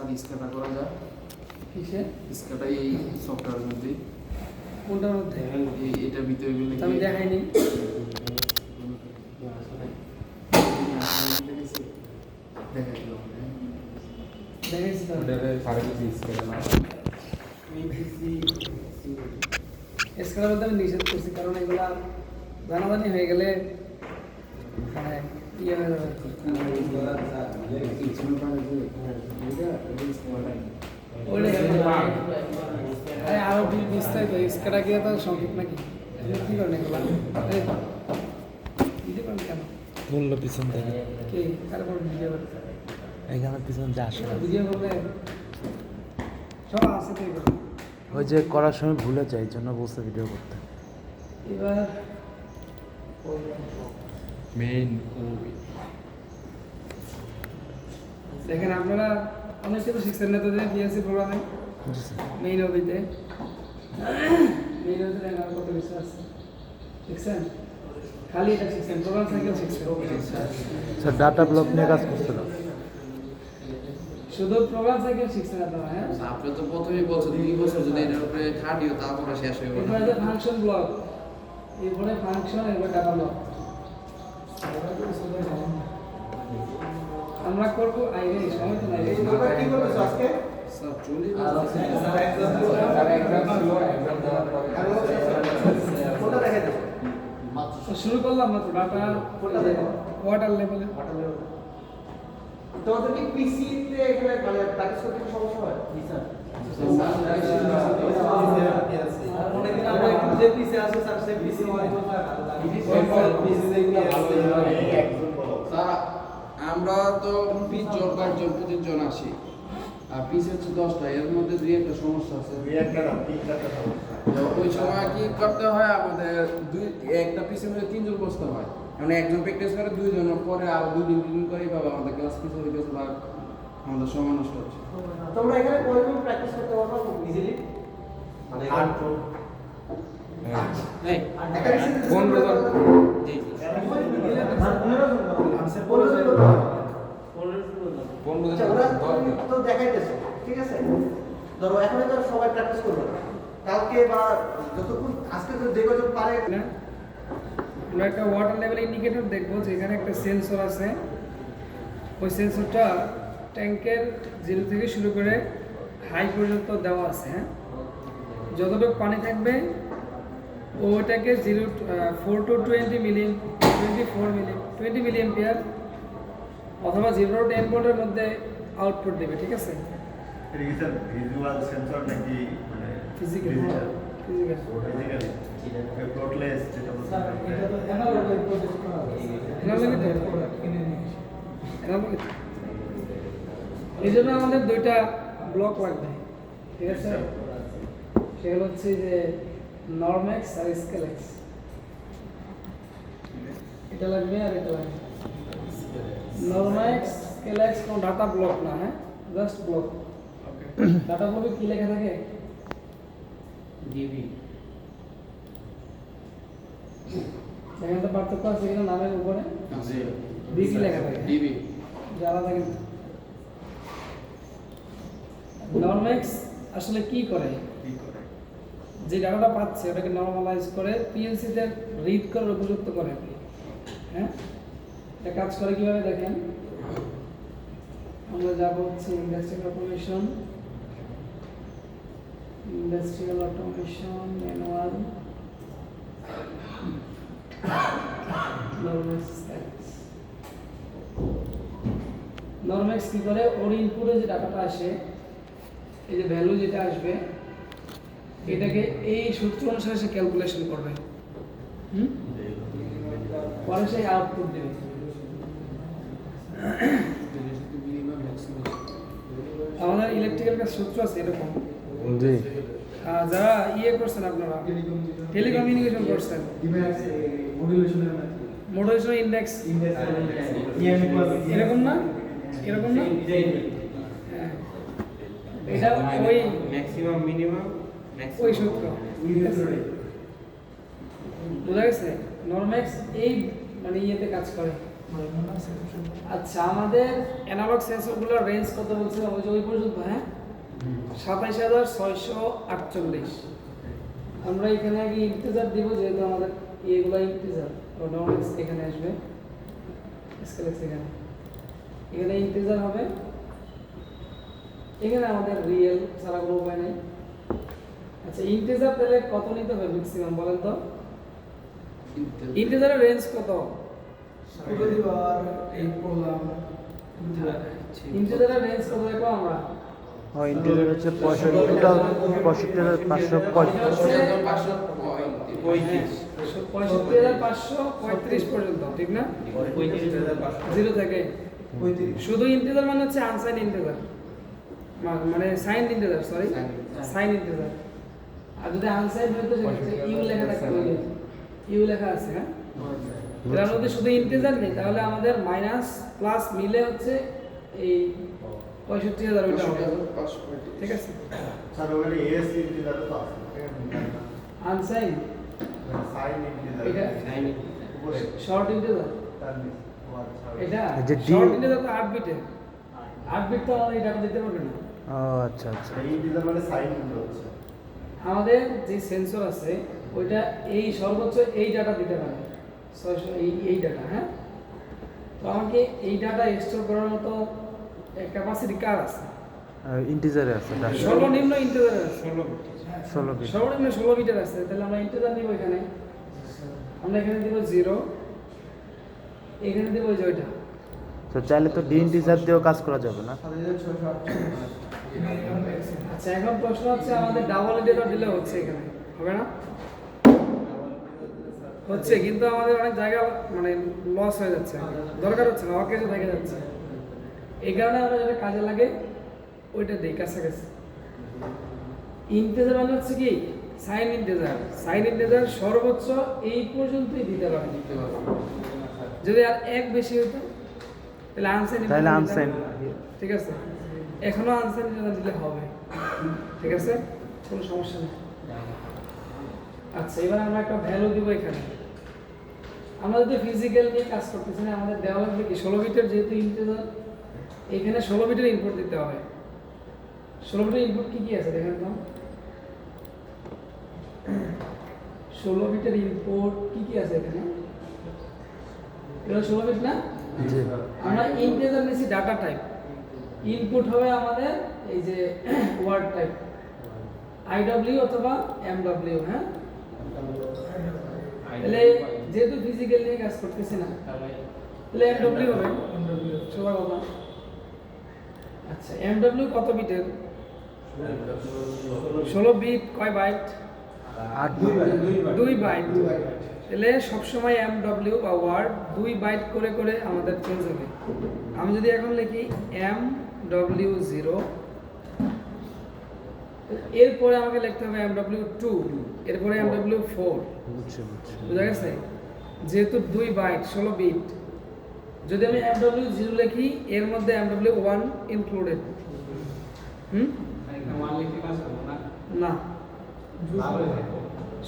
Sir স্ক্যাটা করা যায় কিসে স্ক্যাটা এই সফটওয়্যারের মধ্যে কোনটার মধ্যে এটার ভিতরে গেলে আমি দেখাইনি দেখাইছি তো স্ক্যাটার মধ্যে আমি নিষেধ করছি কারণ এগুলা জানাজানি হয়ে গেলে মানে ইয়ে হয়ে যাবে আরো বিস্তারিত স্ক্যাটার কি তো সংক্ষেপ নাকি কি করেন এগুলা দিতে পারেন কেন বললো পিছন থেকে কে কার পর ভিডিও করতে এখানে পিছন দিয়ে আসে না ভিডিও করলে সব আছে তো এগুলো ওই যে করার সময় ভুলে যায় এই জন্য বলছে ভিডিও করতে এবার মেইন দেখেন আপনারা অনেক কিছু শিখছেন না তো যে পিএসসি প্রোগ্রামে মেইন ওবিতে মেইন ওবিতে আর কত কিছু আছে শিখছেন খালি এটা শিখছেন প্রোগ্রাম সাইকেল শিখছেন স্যার ডাটা ব্লক নিয়ে কাজ করছিল শুধু প্রোগ্রাম সাইকেল শিখছেন আপনারা হ্যাঁ আপনি তো প্রথমেই বলছেন 2 বছর যদি এটার উপরে খাটিও তারপরে শেষ হয়ে গেল এরপরে ফাংশন ব্লক এরপরে ফাংশন এরপরে ডাটা ব্লক আমরা করবো আইডিয়া সময় তো নাই তোমরা কি করতেছো আজকে স্যার চলি কোনটা দেখাই দাও শুরু করলাম মাত্র ডাটা কোনটা দেখো ওয়াটার লেভেলে তোমাদের কি পিসি তে এখানে মানে প্র্যাকটিস করতে কি সমস্যা হয় জি স্যার অনেকদিন আমরা যে পিসি আছে স্যার সে পিসি হয়তো স্যার আমরা তো 20 জন 22 জন 25 জন আসি আর পিস হচ্ছে 10টা এর মধ্যে দুই একটা সমস্যা আছে ওই সময় কি করতে হয় আমাদের একটা পিসের মধ্যে 3 জন বসতে হয় মানে একজন প্র্যাকটিস করে 2 জন পরে আর 2 দিন করে ভাবে আমাদের ক্লাস পিস হয়ে গেছে বা আমাদের সময় নষ্ট হচ্ছে তোমরা এখানে কয়জন প্র্যাকটিস করতে পারো ইজিলি মানে 8 জন এই একটা পিসি 15 জন জি তো দেখাইতেছো ঠিক আছে ধরো এখন তো সবাই প্র্যাকটিস করবে কালকে বা যতক্ষণ আজকে তো যে কজন পারে না আমরা একটা ওয়াটার লেভেল ইন্ডিকেটর দেখবো যেখানে একটা সেন্সর আছে ওই সেন্সরটা ট্যাঙ্কের 0 থেকে শুরু করে হাই পর্যন্ত দেওয়া আছে হ্যাঁ যতটুকু পানি থাকবে ওটাকে 4 to 20 milli 24 milli 20 milli ampere অথবা 0 to 10 ভোল্টের মধ্যে আউটপুট দেবে ঠিক আছে এটা ভিজুয়াল সেন্সর নাকি মানে ফিজিক্যাল ফিজিক্যালি প্লটলেস যেটা বলছেন এটা তো অ্যানালগ প্রজেক্ট করা আছে অ্যানালগ এই জন্য আমাদের দুইটা ব্লক লাগবে ঠিক আছে সেগুলো হচ্ছে যে নরম্যাক্স আর স্কেলেক্স এটা লাগবে আর এটা লাগবে নরম্যাক্স স্কেলেক্স কোন ডাটা ব্লক না হ্যাঁ জাস্ট ব্লক ডাটা ব্লকে কি লেখা থাকে ডিবি এখানে তো পার্থক্য আছে এখানে নামের উপরে জি ডিবি লেখা থাকে ডিবি জানা থাকে নরম্যাক্স আসলে কি করে যে ডাটাটা পাচ্ছে ওটাকে নরমালাইজ করে পিএলসি তে রিড করার উপযুক্ত করে হ্যাঁ এটা কাজ করে কিভাবে দেখেন আমরা যাব হচ্ছে ইন্ডাস্ট্রিয়াল অটোমেশন ম্যানুয়াল নরম্যাক্স কি করে ওর ইনপুটে যে ডাটাটা আসে এই যে ভ্যালু যেটা আসবে এটাকে এই সূত্র অনুসারে সে ক্যালকুলেশন করবে পরে সে আউটপুট দেবে আমাদের ইলেকট্রিক্যাল কাজ সূত্র আছে এরকম জি যারা ইয়ে করছেন আপনারা টেলিকমিউনিকেশন করছেন মডুলেশন ইন্ডেক্স এরকম না এরকম না হ্যাঁ। এটা ওই ম্যাক্সিমাম মিনিমাম ওই সূত্র বোঝা গেছে নরম্যাক্স এই মানে ইয়েতে কাজ করে আচ্ছা, আমাদের অ্যানালগ সেন্সরগুলোর রেঞ্জ কত বলছে? ওই পর্যন্ত, হ্যাঁ, 27,648। আমরা এখানে আগে ইন্টিজার দিব, যেহেতু আমাদের এগুলো ইন্টিজার। রোডাউনেক্স এখানে আসবে, স্কেলেক্স এখানে ইন্টিজার হবে। এখানে আমাদের রিয়েল ছাড়া কোনো উপায় নেই। আচ্ছা, ইন্টিজার তাহলে কত নিতে হবে ম্যাক্সিমাম বলেন তো? ইন্টিজারের রেঞ্জ কত? ইন্টিজারের রেঞ্জ কত দেখো আমরা? ও ইন্টিরিয়র হচ্ছে 65,535 পর্যন্ত, ঠিক না? 0 থেকে শুধু ইন্টিজার মানে হচ্ছে আনসাইন ইন্টিজার, মানে signed integer, sorry signed integer. আর যদি আনসাইন হইতো সেক্ষেত্রে ইউ লেখা থাকতো, ইউ লেখা আছে, হ্যাঁ। এর মধ্যে শুধু ইন্টিজার নেই, তাহলে আমাদের মাইনাস প্লাস মিলে হচ্ছে এই 65,000 ওইটা হবে, ঠিক আছে? স্যার ওখানে এস ইন্টিজার তো আছে আনসাইন সাইন ইন্টিজার এটা উপরে শর্ট ইন্টিজার, তার নিচে এটা যে D শর্ট ইন্টিজার তো 8 বিটের, 8 বিট তো আমাদের এটা দিতে পারবে না। ও আচ্ছা আচ্ছা। এই ইন্টিজার মানে সাইন ইন্টিজার হচ্ছে আমাদের যে সেন্সর আছে ওইটা এই সর্বোচ্চ এই ডাটা দিতে পারে 600, এই ডাটা, হ্যাঁ। তো আমাকে এই ডাটা স্টোর করার মতো ক্যাপাসিটি কার আছে? ইন্টিজারে আছে সর্বনিম্ন ইন্টিজার আছে 16 বিট। সর্বনিম্ন 16 বিটের আছে। তাহলে আমরা ইন্টিজার নিব, এখানে আমরা এখানে দিব 0, এখানে দিব ওই যে ওইটা। তো চাইলে তো ডি ইন্টিজার দিয়েও কাজ করা যাবে না? আচ্ছা, এখন প্রশ্ন হচ্ছে আমাদের ডাবল ইন্টিজার দিলে হচ্ছে, এখানে হবে না? হচ্ছে, কিন্তু আমাদের অনেক জায়গা মানে লস হয়ে যাচ্ছে, দরকার হচ্ছে না, অকেজে থেকে যাচ্ছে। এই কারণে আমরা যেটা কাজে লাগে ওইটা দিই কাছাকাছি। ইন্টিজার মানে হচ্ছে কি সাইন ইন্টিজার, সাইন ইন্টিজার সর্বোচ্চ এই পর্যন্তই দিতে পারে। যদি আর এক বেশি হতো তাহলে আনসাইন, তাহলে আনসাইন, ঠিক আছে? এখনো আনসাইন দিলে হবে, ঠিক আছে, কোনো সমস্যা নেই। আচ্ছা, এবার আমরা একটা ভ্যালু দিব এখানে। আমরা যদি ফিজিক্যাল নিয়ে কাজ করতেছি না, আমাদের দেওয়া লাগবে কি 16 বিটের, যেহেতু ইন্টিজার এখানে 16 বিটের ইনপুট দিতে হবে। 16 বিটের ইনপুট কি কি আছে দেখেন তো? 16 বিটের ইনপুট কি কি আছে এখানে? এটা 16 বিট না? জি। আমরা ইন্টিজার নিছি ডাটা টাইপ, ইনপুট হবে আমাদের এই যে ওয়ার্ড টাইপ আইডব্লিউ অথবা এমডব্লিউ, হ্যাঁ। তাহলে যেহেতু ফিজিক্যাল নিয়ে কাজ করতেছি না, তাহলে এমডব্লিউ হবে সবার কথা। আচ্ছা, এমডব্লিউ কত বিটের? 16 বিট, কয় বাইট? 8 বিট। 2 বাইট। তাহলে সবসময় এমডব্লিউ বা ওয়ার্ড 2 বাইট করে করে আমাদের চেঞ্জ হবে। আমি যদি এখন লিখি MW0, এরপরে আমাকে লিখতে হবে MW2, এরপরে MW4, বুঝছি বুঝছি। বুঝা গেছে? যেহেতু 2 বাইট 16 বিট, যদি আমি MW0 লিখি এর মধ্যে MW1 ইনক্লুডেড, না,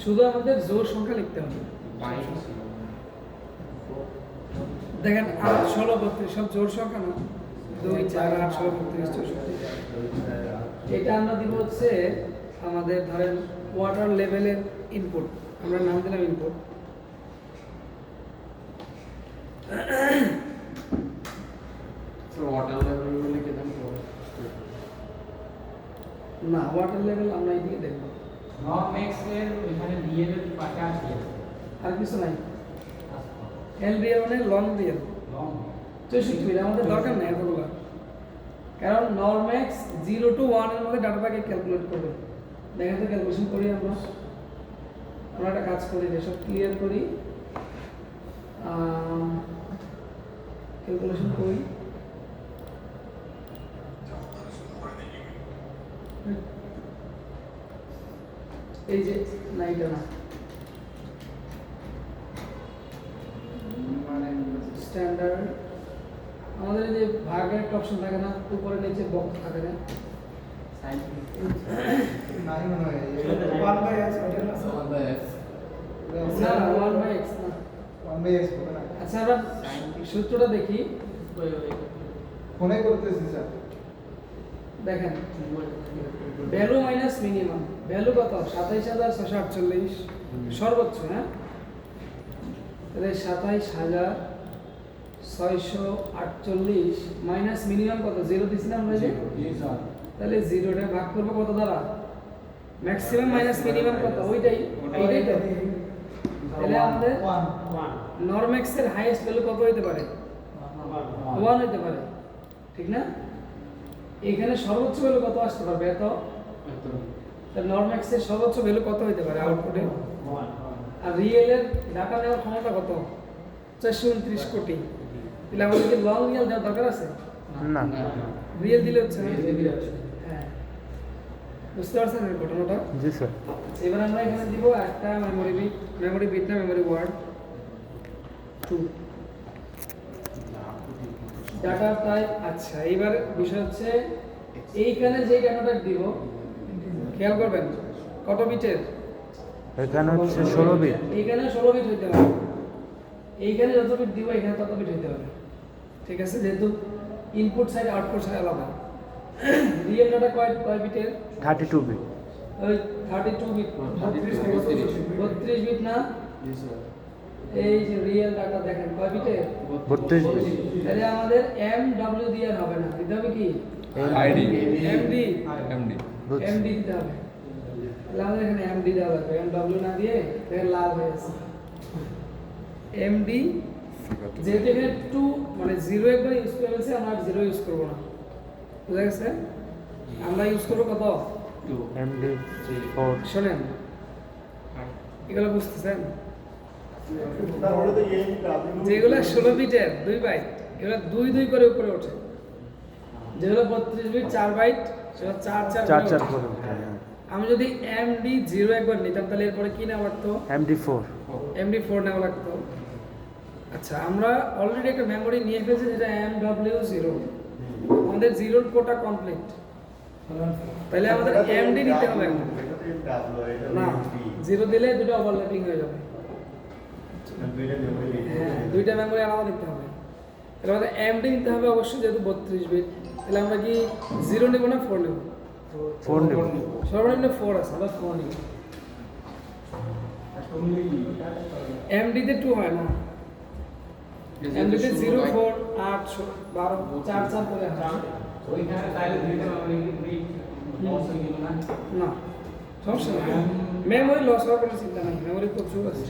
শুধু আমাদের জোড় সংখ্যা লিখতে হবে। দেখেন 8, 16, 32 সব জোড় সংখ্যা না, 2, 4, 8, 16, 32, 64। এটা আমরা দিব হচ্ছে আমাদের ধরেন ওয়াটার লেভেলের ইনপুট, আমরা নাম দিলাম ইনপুট। ওয়াটার লেভেল লিখে দেন তো। না, ওয়াটার লেভেল আমরা এইদিকে দেখব, নরম্যাক্স এর এখানে ডিএল এর পাশে আছে আর কিছু নাই। এলডিএল মানে লং ডিএল, লং 64 বিট, আমাদের দরকার নেই এতগুলো, কারণ নরম্যাক্স 0 to 1 এর মধ্যে ডাটাটাকে ক্যালকুলেট করবে। দেখেন তো ক্যালকুলেশন করি আমরা একটা কাজ করি, সব ক্লিয়ার করি, ক্যালকুলেশন করি। এই যে না, এটা না, স্ট্যান্ডার্ড আমাদের এই যে ভাগের একটা অপশন থাকে না, উপরে নিচে বক্স থাকে না, না 1/x না, আচ্ছা আমরা সূত্রটা দেখি। ফোনে করতেছি স্যার। দেখেন ভ্যালু মাইনাস মিনিমাম, ভ্যালু কত ২৭,৬৪৮ সর্বোচ্চ, হ্যাঁ তাহলে ২৭,৬৪৮ মাইনাস মিনিমাম কত 0 দিছি না আমরা, যে তাহলে 0টা ভাগ করবো কত দ্বারা, ম্যাক্সিমাম মাইনাস মিনিমাম কত ওইটাই তো। তাহলে আমাদের নরম্যাক্সের হাইয়েস্ট ভ্যালু কত হইতে পারে, 1 হইতে পারে, ঠিক না? এখানে সর্বোচ্চ ভ্যালু কত আসতে পারবে এত, তাহলে নরম্যাক্সের সর্বোচ্চ ভ্যালু কত হইতে পারে আউটপুটে। আর রিয়েলের ডাটা নেওয়ার ক্ষমতা কত 429 কোটি। তাহলে আমাদের কি লং রিয়েল দেওয়ার দরকার আছে? না রিয়েল দিলে হচ্ছে না। হ্যাঁ বুঝতে পারছেন এই ঘটনাটা? জি স্যার। এবার আমরা এখানে দিব একটা মেমোরি বিট না মেমোরি ওয়ার্ড 2 ডাটা টাইপ। আচ্ছা এবার বিষয় হচ্ছে এইখানে যে ডাটাটা দিব খেয়াল করবেন কত বিটের, এখানে হচ্ছে 16 বিট। এইখানে 16 বিট হইতে হবে, এইখানে যত বিট দিব এখানে তত বিট হইতে হবে, ঠিক আছে? যেহেতু ইনপুট সাইড আউটপুট সাইড আলাদা। রিয়েল ডাটা কয় বিটের? 32 বিট। ওই 32 বিট 32 বিট না? জি স্যার। এই যে রিয়েল ডাটা দেখেন কয় বিটের? 32 বিট। তাহলে আমাদের MW দিয়ে আর হবে না, দিতে হবে কি আইডি MD বুঝছি। MD দিতে হবে। তাহলে আমাদের এখানে MD দেওয়া লাগবে, MW না দিয়ে দেখেন লাল হয়ে আছে। MD যেহেতু এখানে 2 মানে 0 একবার ইউজ করে ফেলছে, আমরা আর 0 ইউজ করবো না, বুঝা গেছে? আমরা ইউজ করবো কত MD4। শোনেন এগুলো বুঝতেছেন, তাহলে তো এই আপনি যেগুলো 16 বিটের 2 বাইট এগুলো 2 করে উপরে ওঠে, যেগুলো 32 বিট 4 বাইট সেগুলো 4 4 করে উঠে, হ্যাঁ। আমি যদি MD 0 একবার নিতাম তাহলে এরপরে কি নেওয়া লাগতো? MD4। MD4 নেওয়া লাগতো। আচ্ছা আমরা অলরেডি একটা মেমোরি নিয়ে ফেলেছি যেটা MW0, আমাদের 0 কোটা কমপ্লিট, তাহলে আমাদের MD নিতে হবে এখন। না 0 দিলে দুটো ওভারল্যাপিং হয়ে যাবে, হ্যাঁ দুইটা মেমোরি আলাদা নিতে হবে। তাহলে আমাদের MD নিতে হবে অবশ্যই, যেহেতু 32 বিট। তাহলে আমরা কি 0 নেব না 4 নেব? 4 নেব। সর্বনিম্ন 4 আছে, আমরা 4 নিব। MD তে 2 হয় না, MD তে 0 4 8 12 4 করে হয় ওইখানে তাইলে দুইটা বিট লস হয়ে গেল না? না, সমস্যা নেই, মেমোরি লস হওয়ার কোনো চিন্তা নেই, মেমোরি প্রচুর আছে।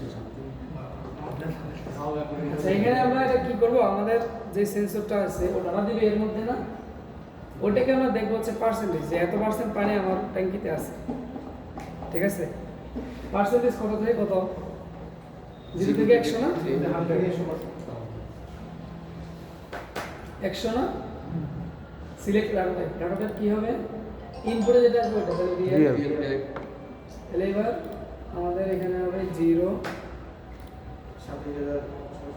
আচ্ছা এখানে আমরা এটা কি করব, আমাদের যে সেন্সরটা আছে ওটা দিবে এর মধ্যে না, ওটাকে আমরা দেখবো হচ্ছে পার্সেন্টেজ, যে এত পার্সেন্ট পানি আমার ট্যাঙ্কিতে আছে, ঠিক আছে? পার্সেন্টেজ কত থেকে কত? 0 থেকে 100 না? 100 না? সিলেক্ট ডাটা কি হবে? ইনপুটে যেটা আসবে ওটা তাহলে রিয়েল। তাহলে এবার আমাদের এখানে হবে 0,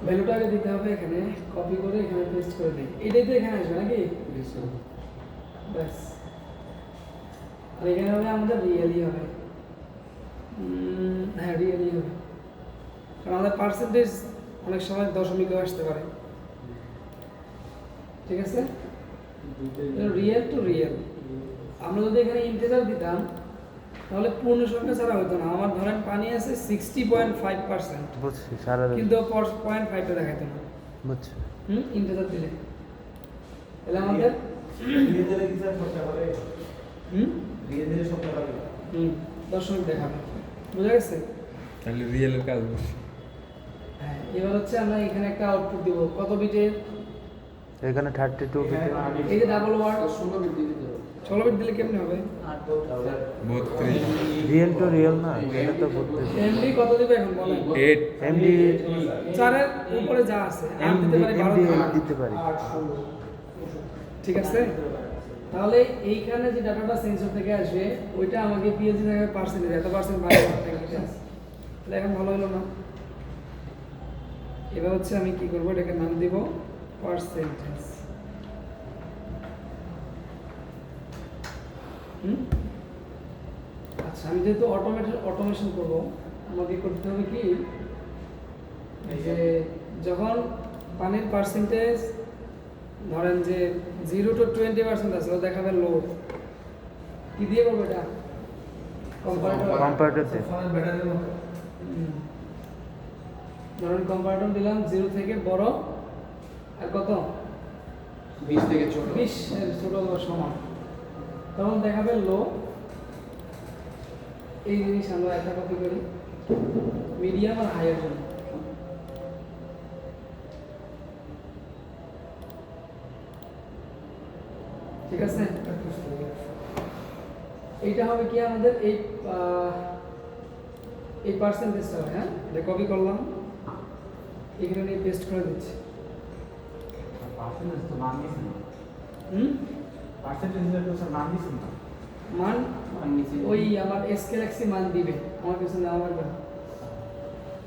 ভ্যালুটাকে দিতে হবে এখানে, কপি করে এখানে পেস্ট করে দিই, এটাই তো এখানে আসবে নাকি? ব্যাস। আর এখানে হবে আমাদের রিয়েলই হবে, হ্যাঁ রিয়েলই হবে, কারণ আমাদের পার্সেন্টেজ অনেক সময় দশমিকও আসতে পারে, ঠিক আছে? Real two real. আমরা যদি এখানে ইন্টিজার দিতাম তাহলে পূর্ণ সংখ্যা ছাড়া হতো না। আমার ধরেন পানি আছে 60.5%, বুঝছি সারা কিন্তু 0.5টা দেখাইতো না, বুঝছি। ইন্টিজার দিলে। তাহলে আমাদের দশমিক দেখাবে, বুঝা গেছে? তাহলে রিয়েলের কাজ বসে। হ্যাঁ এবার হচ্ছে আমরা এখানে একটা আউটপুট দিব কত বিটের? এখানে 32 বিট। এই যে ডাবল ওয়ার্ড 16 বিট দিয়ে দিতে হবে। 16 বিট দিলে কেমনে হবে? 32 রিয়েল টু রিয়েল না, এটা তো 32। এমডি কত দিবে এখন বলেন? 8 MD 4 এর উপরে যা আছে আর দিতে পারি 12 দিতে পারি। ঠিক আছে? তাহলে এইখানে যে ডাটাটা সেন্সর থেকে আসবে ওইটা আমাকে পিএলসি থেকে পার্সেন্টেজ এত পার্সেন্ট বাইরে ট্যাঙ্কিতে আছে, তাহলে এখন ভালো হলো না? এবার হচ্ছে আমি কি করব, এটাকে নাম দিব পার্সেন্টেজ। আচ্ছা আমি যেহেতু অটোমেশন করব, আমাকে করতে হবে কি যে যখন পানির পার্সেন্টেজ ধরেন যে 0 to 20% আছে, ও দেখাবে লো। কি দিয়ে করবো এটা? কম্পারেটর দিয়ে। ধরেন কম্পারেটর দিলাম 0 থেকে বড় আর কত 20 থেকে ছোট 20 এর ছোট বা সমান, তখন দেখাবে লো। এই জিনিস আমরা একটা কপি করি মিডিয়াম আর হাইয়ের জন্য। ঠিক আছে, এইটা হবে কি আমাদের এই পার্সেন্টেজটা হবে। হ্যাঁ, কপি করলাম, এখানে নিয়ে পেস্ট করে দিচ্ছি। পার্সেন্টেজ তো মান দিছে না, হুম, পার্সেন্টেজের তো স্যার মান দিছে না, মান মান নিচে ওই আমার এসকে রাখছি, মান দিবে, আমার কিছু নেওয়া লাগবে না।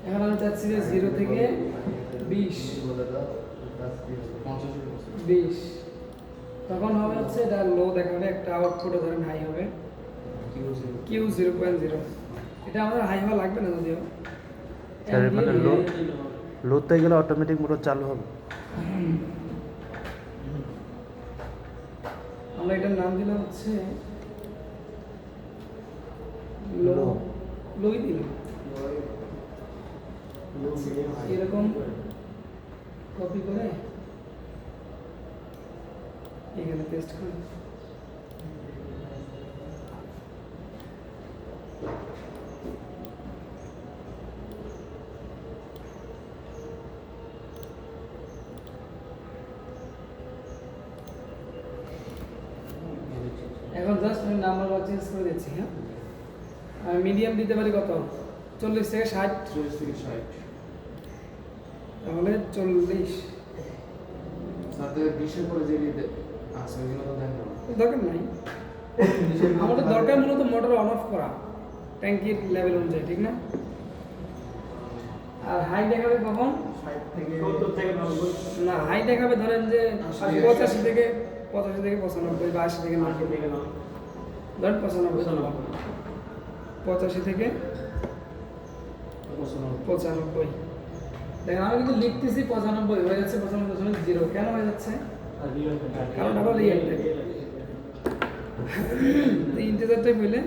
এখন আমি চাচ্ছি যে 0 থেকে 20 20, তখন হবে হচ্ছে এটা লো দেখাবে, একটা আউটপুটে ধরেন হাই হবে কিউ 0.0। এটা আমাদের হাই হওয়া লাগবে না যদিও। স্যার মানে লোতে গেলে অটোমেটিক মোটর চালু হবে। আমরা এটার নাম দিলাম হচ্ছে লো, লোই দিলাম। এরকম কপি করে এখানে পেস্ট করে এখন জাস্ট আমি নাম্বার চেঞ্জ করে দিচ্ছি। হ্যাঁ, আমি মিডিয়াম দিতে পারি কত 40 থেকে 60, 40 থেকে 60 তাহলে 40। সাথে 20 এর পরে যে আছে ওইগুলো তো দেখো দরকার নাই, আমাদের দরকার মূলত মোটর অন অফ করা ট্যাঙ্কির লেভেল অনুযায়ী, ঠিক না? আর হাই দেখাবে কখন? 70 থেকে 90, না, হাই দেখাবে ধরেন যে 85 থেকে 95 বা 80 থেকে 90, 80 থেকে 90, ধরেন 95 85 থেকে 95। দেখেন আমি কিন্তু লিখতেছি 95, হয়ে যাচ্ছে 95.0। কেন হয়ে যাচ্ছে? আর রিয়েল কারণ আবার রিয়েল টাইম ইন্টিজারটাই হইলে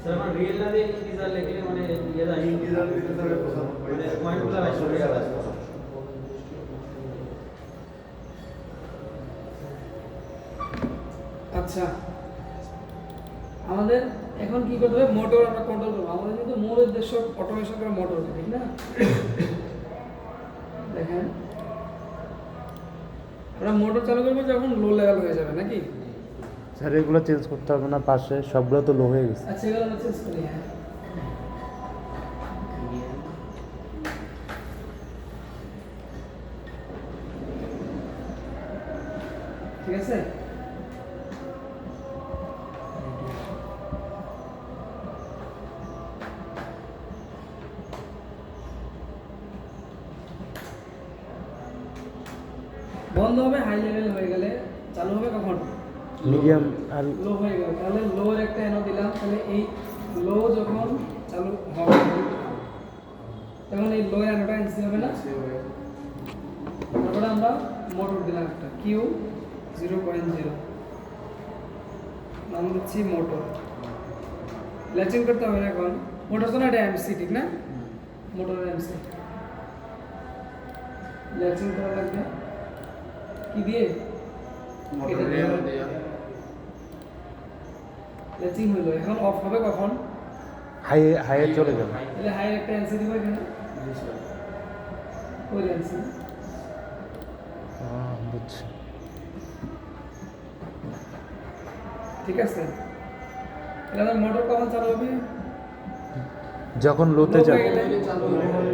স্যার আমার রিয়েল না দিয়ে ইন্টিজার লিখলে মানে ইয়ে যায়, ইন্টিজার দিতে তাহলে 95 মানে পয়েন্টগুলো আসলে হয়ে যাবে। আচ্ছা, আমাদের এখন কি করতে হবে? মোটর আমরা কন্ট্রোল করবো। আমাদের কিন্তু মূল উদ্দেশ্য অটোমেশন করা মোটর, ঠিক না? দেখেন আমরা মোটর চালু করবো যখন লো লেভেল হয়ে যাবে, নাকি? স্যার এগুলো চেঞ্জ করতে হবে না, পাশে সবগুলো তো লো হয়ে গেছে। আচ্ছা, এগুলো আমরা চেঞ্জ করি। হ্যাঁ, ঠিক আছে। বন্ধ হবে হাই লেভেল হয়ে গেলে, চালু হবে কখন? মিডিয়াম আর লো হয়ে গেল, তাহলে লোর একটা এনো দিলাম। তাহলে এই লো যখন চালু হবে তখন এই লো এনোটা এনসি হবে না। তারপরে আমরা মোটর দিলাম একটা কিউ 0.0, নাম দিচ্ছি মোটর। ল্যাচিং করতে হবে না এখন, মোটর তো না, এটা এমসি, ঠিক না? মোটরের এমসি ল্যাচিং করা লাগবে কি দিয়ে? মোটর রিয়েল দিয়ে ল্যাচিং হলো। এখন অফ হবে কখন? হাইয়ে চলে যাবে। তাহলে হাই একটা এনসি দিব এখানে, ওই এনসি। বুঝছি। ঠিক আছে, তাহলে মোটর কখন চালু হবে? যখন লোতে Low যাবে হয়ে গেলে চালু হবে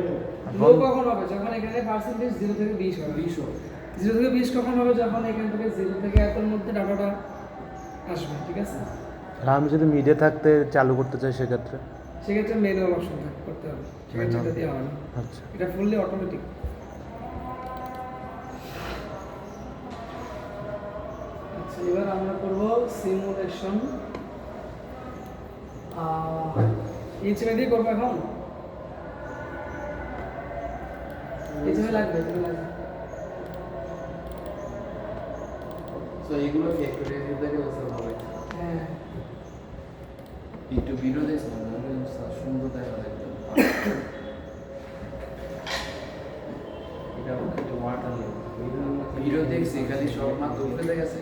লো কখন হবে? যখন এখানে পার্সেন্টেজ 0 থেকে 20 হবে। 20 হবে 0 থেকে 20 কখন হবে? যখন এখান থেকে 0 থেকে এতর মধ্যে ডাটাটা আসবে, ঠিক আছে? আর আমি যদি মিডে থাকতে চালু করতে চাই সেক্ষেত্রে সেক্ষেত্রে ম্যানুয়াল অপশন করতে হবে, সেক্ষেত্রে এটা দেওয়া হবে না। আচ্ছা এটা ফুললি অটোমেটিক। আচ্ছা, এবার আমরা করব সিমুলেশন। এইচএমআই দিয়ে করবো এখন এইচএমআই লাগবে তো এগুলো ফ্যাক্টরি দিতে গেলে স্যার ভালো হ্যাঁ একটু ভিডিও দেখছেন স্যার সুন্দর দেখা যায় একদম। এটা একটু ওয়াটার ভিডিও দেখছি খালি সব মাত্র উঠে গেছে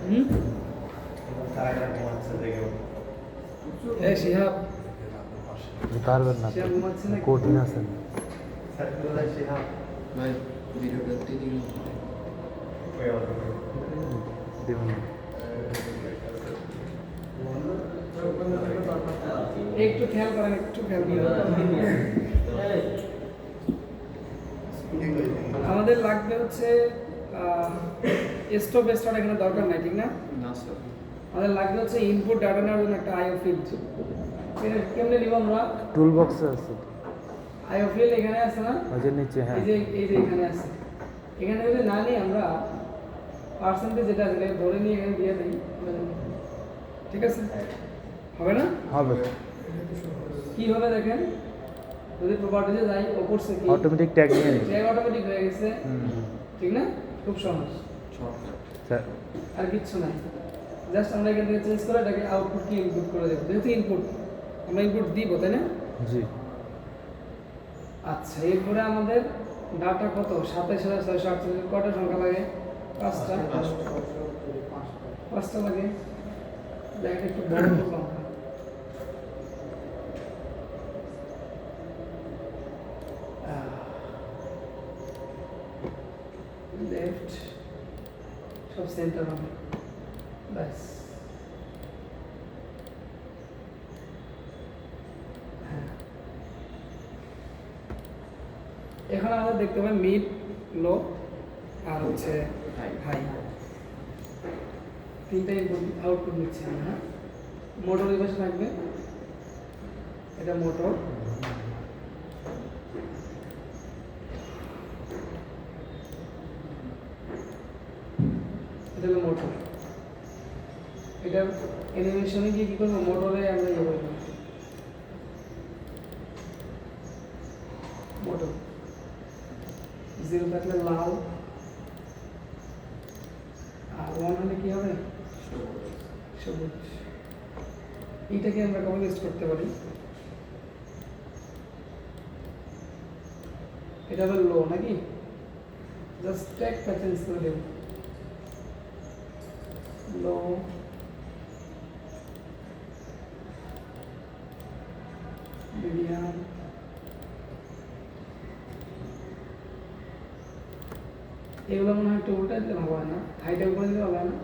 হুম এই শিহাব পারবেন না শিহাব ঘুমাচ্ছে না কঠিন আছে ভাই ভিডিওটা দিন দেবেন না। একটু খেয়াল করেন একটু খেয়াল করেন আমাদের লাগবে হচ্ছে স্টপ স্টার্ট এখানে দরকার নাই ঠিক না না স্যার আমাদের লাগবে হচ্ছে ইনপুট ডাটা নেওয়ার জন্য একটা আইও ফিল্ড কেমনে নিব আমরা টুল বক্সে আছে আইও ফিল্ড এখানে আছে না ওই যে নিচে হ্যাঁ এই যে এখানে আছে এখানে যদি না নিই আমরা পার্সেন্টেজ যেটা আছে এটাকে ধরে নিয়ে এখানে দিয়ে দিই ঠিক আছে হবে না হবে কি হবে দেখেন যদি প্রপার্টিতে যাই ওপর সে কি অটোমেটিক ট্যাগ নিয়ে নিই ট্যাগ অটোমেটিক হয়ে গেছে হুম। ঠিক না খুব সহজ শর্টকাট স্যার আর কিচ্ছু নাই জাস্ট আমরা এখান থেকে চেঞ্জ করে এটাকে আউটপুট কি ইনপুট করে দেবো যেহেতু ইনপুট আমরা ইনপুট দিব তাই না জি আচ্ছা এরপরে আমাদের ডাটা কত 27,648 কটা সংখ্যা লাগে পাঁচটা লাগে দেখ একটু বড় সংখ্যা লেফট সব সেন্টার হবে ব্যাস এখন আমরা দেখতে পাই মিড লো আর হচ্ছে হাই তিনটা ইনপুট আউটপুট নিচ্ছি আমরা হ্যাঁ মোটর এই পাশে থাকবে এটা মোটর এটা হলো মোটর এটা অ্যানিমেশনে গিয়ে কি করবো মোটরে আমরা ইয়ে করবো মোটর জিরো থাকলে লাল আর ওয়ান হলে কি হবে সবুজ এইটাকে আমরা কখন ইউজ করতে পারি এটা হলো লো নাকি জাস্ট ট্যাগ চেঞ্জ করে দেব লো মিডিয়াম এগুলো মনে হয় একটু উল্টা দিলে ভালো হয় না হাইটা উপরে দিলে ভালো হয় না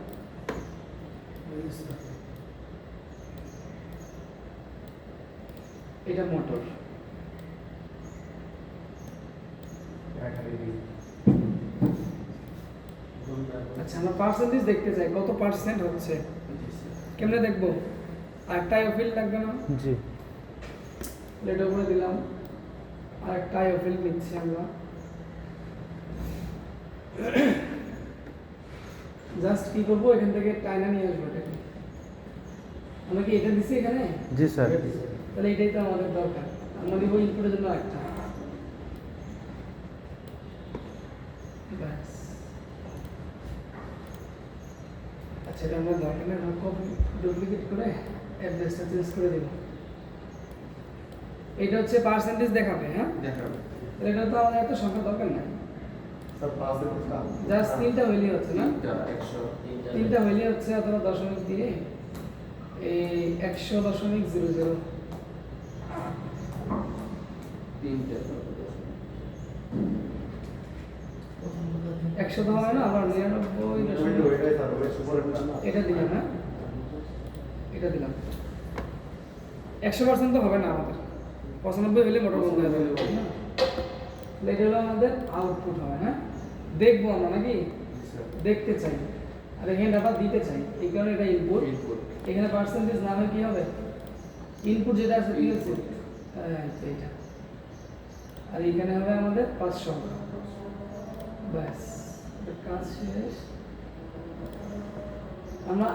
এটা মোটর আচ্ছা আমরা পার্সেন্টেজ দেখতে চাই কত পার্সেন্ট হচ্ছে কেমনে দেখবো আরেকটা ফিল্ড লাগবে না জি এটা উপরে দিলাম আরেকটা ফিল্ড নিচ্ছি আমরা জাস্ট কি করবো এখান থেকে টাইনা নিয়ে আসবো এটাকে আমরা কি এটা দিচ্ছি এখানে জি স্যার তাহলে এটাই তো আমাদের দরকার আমরা দিব ইনপুটের জন্য একটা ব্যাস আচ্ছা এটা আমরা দরকার নেই কপি ডুপ্লিকেট করে অ্যাড্রেসটা চেঞ্জ করে দেব এটা হচ্ছে পার্সেন্টেজ দেখাবে হ্যাঁ দেখাবে তাহলে এটা তো আমাদের এত সংখ্যা দরকার নাই জাস্ট তিনটা হইলেই হচ্ছে না তিনটা হইলেই হচ্ছে অথবা দশমিক দিয়ে এই 100.00 তিনটে 100 তো হবে না আবার 99 এটা দিলাম হ্যাঁ এটা দিলাম 100% তো হবে না আমাদের 95 হলে মোটর বন্ধ হয়ে যাবে না এটা হলো আমাদের আউটপুট হবে হ্যাঁ দেখবো আমরা নাকি দেখতে চাই আর এখানে ডাটা দিতে চাই এই কারণে এটা ইনপুট এখানে পার্সেন্টেজ না হয় কি হবে ইনপুট যেটা আছে কি হচ্ছে এইটা আর এখানে হবে আমাদের 500 ব্যাস কাজ শেষ। আমরা